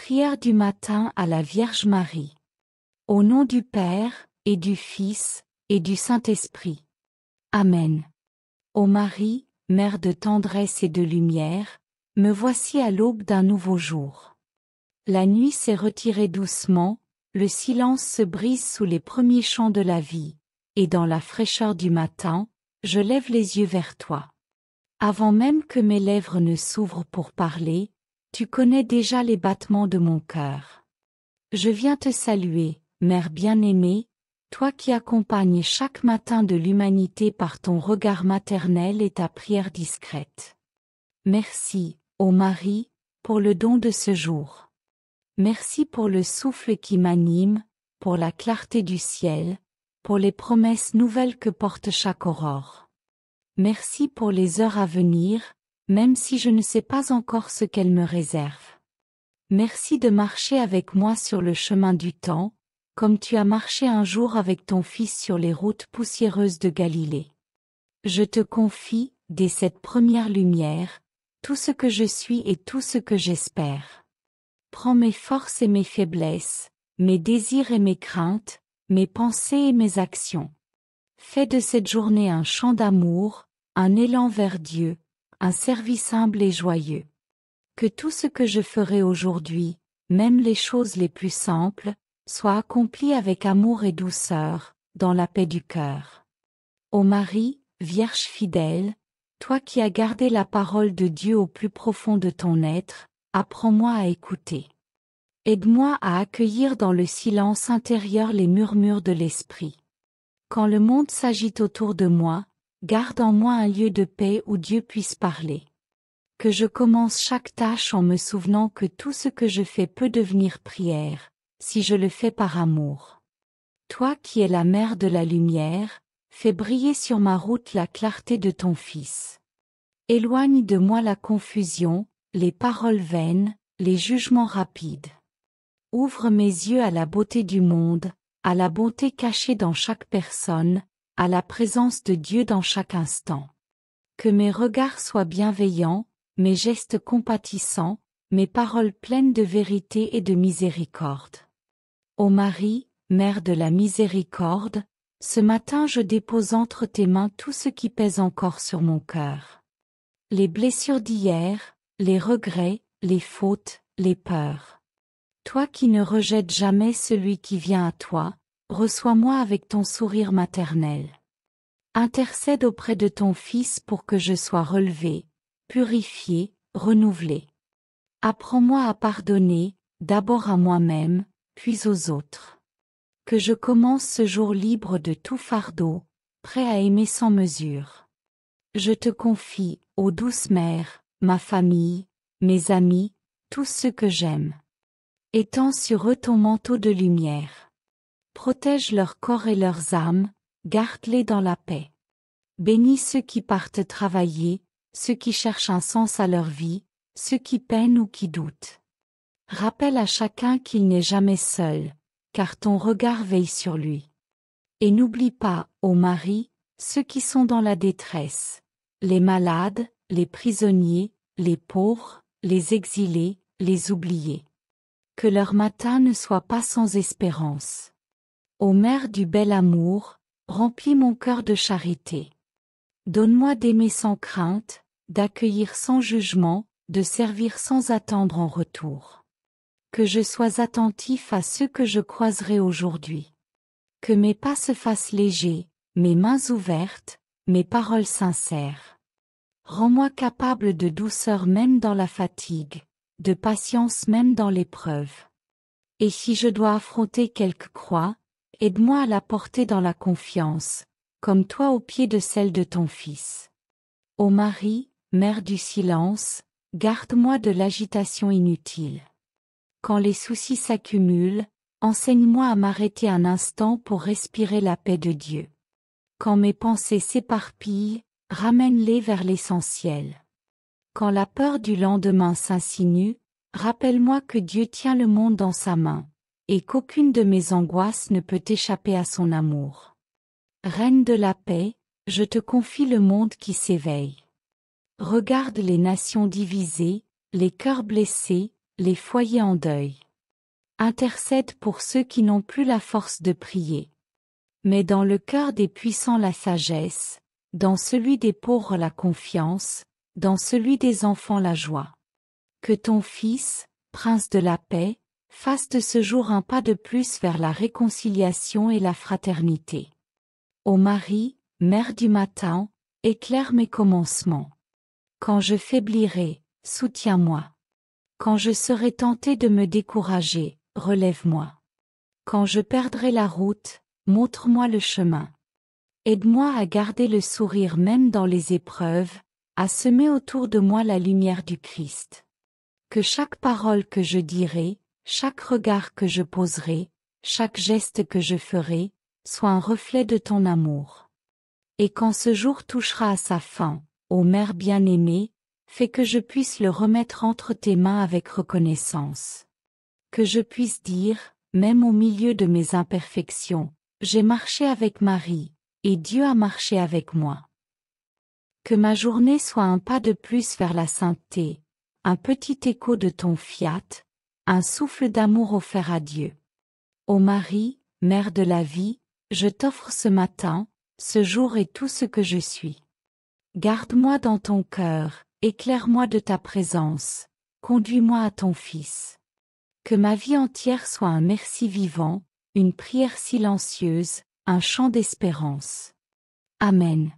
Prière du matin à la Vierge Marie. Au nom du Père, et du Fils, et du Saint-Esprit. Amen. Ô Marie, Mère de tendresse et de lumière, me voici à l'aube d'un nouveau jour. La nuit s'est retirée doucement, le silence se brise sous les premiers chants de la vie, et dans la fraîcheur du matin, je lève les yeux vers toi. Avant même que mes lèvres ne s'ouvrent pour parler, tu connais déjà les battements de mon cœur. Je viens te saluer, Mère bien-aimée, toi qui accompagnes chaque matin de l'humanité par ton regard maternel et ta prière discrète. Merci, ô Marie, pour le don de ce jour. Merci pour le souffle qui m'anime, pour la clarté du ciel, pour les promesses nouvelles que porte chaque aurore. Merci pour les heures à venir, même si je ne sais pas encore ce qu'elles me réservent. Merci de marcher avec moi sur le chemin du temps, comme tu as marché un jour avec ton Fils sur les routes poussiéreuses de Galilée. Je te confie, dès cette première lumière, tout ce que je suis et tout ce que j'espère. Prends mes forces et mes faiblesses, mes désirs et mes craintes, mes pensées et mes actions. Fais de cette journée un chant d'amour, un élan vers Dieu, un service humble et joyeux. Que tout ce que je ferai aujourd'hui, même les choses les plus simples, soit accompli avec amour et douceur, dans la paix du cœur. Ô Marie, Vierge fidèle, toi qui as gardé la parole de Dieu au plus profond de ton être, apprends-moi à écouter. Aide-moi à accueillir dans le silence intérieur les murmures de l'esprit. Quand le monde s'agite autour de moi, garde en moi un lieu de paix où Dieu puisse parler. Que je commence chaque tâche en me souvenant que tout ce que je fais peut devenir prière, si je le fais par amour. Toi qui es la mère de la lumière, fais briller sur ma route la clarté de ton Fils. Éloigne de moi la confusion, les paroles vaines, les jugements rapides. Ouvre mes yeux à la beauté du monde, à la bonté cachée dans chaque personne, à la présence de Dieu dans chaque instant. Que mes regards soient bienveillants, mes gestes compatissants, mes paroles pleines de vérité et de miséricorde. Ô Marie, Mère de la miséricorde, ce matin je dépose entre tes mains tout ce qui pèse encore sur mon cœur. Les blessures d'hier, les regrets, les fautes, les peurs. Toi qui ne rejettes jamais celui qui vient à toi, reçois-moi avec ton sourire maternel. Intercède auprès de ton Fils pour que je sois relevé, purifié, renouvelé. Apprends-moi à pardonner, d'abord à moi-même, puis aux autres. Que je commence ce jour libre de tout fardeau, prêt à aimer sans mesure. Je te confie, ô douce Mère, ma famille, mes amis, tous ceux que j'aime. Étends sur eux ton manteau de lumière. Protège leur corps et leurs âmes, garde-les dans la paix. Bénis ceux qui partent travailler, ceux qui cherchent un sens à leur vie, ceux qui peinent ou qui doutent. Rappelle à chacun qu'il n'est jamais seul, car ton regard veille sur lui. Et n'oublie pas, ô Marie, ceux qui sont dans la détresse, les malades, les prisonniers, les pauvres, les exilés, les oubliés. Que leur matin ne soit pas sans espérance. Ô Mère du bel amour, remplis mon cœur de charité. Donne-moi d'aimer sans crainte, d'accueillir sans jugement, de servir sans attendre en retour. Que je sois attentif à ceux que je croiserai aujourd'hui. Que mes pas se fassent légers, mes mains ouvertes, mes paroles sincères. Rends-moi capable de douceur même dans la fatigue, de patience même dans l'épreuve. Et si je dois affronter quelque croix, aide-moi à la porter dans la confiance, comme toi au pied de celle de ton Fils. Ô Marie, Mère du silence, garde-moi de l'agitation inutile. Quand les soucis s'accumulent, enseigne-moi à m'arrêter un instant pour respirer la paix de Dieu. Quand mes pensées s'éparpillent, ramène-les vers l'essentiel. Quand la peur du lendemain s'insinue, rappelle-moi que Dieu tient le monde dans sa main, et qu'aucune de mes angoisses ne peut échapper à son amour. Reine de la paix, je te confie le monde qui s'éveille. Regarde les nations divisées, les cœurs blessés, les foyers en deuil. Intercède pour ceux qui n'ont plus la force de prier. Mets dans le cœur des puissants la sagesse, dans celui des pauvres la confiance, dans celui des enfants la joie. Que ton Fils, Prince de la paix, fasse de ce jour un pas de plus vers la réconciliation et la fraternité. Ô Marie, Mère du matin, éclaire mes commencements. Quand je faiblirai, soutiens-moi. Quand je serai tenté de me décourager, relève-moi. Quand je perdrai la route, montre-moi le chemin. Aide-moi à garder le sourire même dans les épreuves, à semer autour de moi la lumière du Christ. Que chaque parole que je dirai, chaque regard que je poserai, chaque geste que je ferai, soit un reflet de ton amour. Et quand ce jour touchera à sa fin, ô Mère bien-aimée, fais que je puisse le remettre entre tes mains avec reconnaissance. Que je puisse dire, même au milieu de mes imperfections, j'ai marché avec Marie, et Dieu a marché avec moi. Que ma journée soit un pas de plus vers la sainteté, un petit écho de ton fiat, un souffle d'amour offert à Dieu. Ô Marie, Mère de la vie, je t'offre ce matin, ce jour et tout ce que je suis. Garde-moi dans ton cœur, éclaire-moi de ta présence, conduis-moi à ton Fils. Que ma vie entière soit un merci vivant, une prière silencieuse, un chant d'espérance. Amen.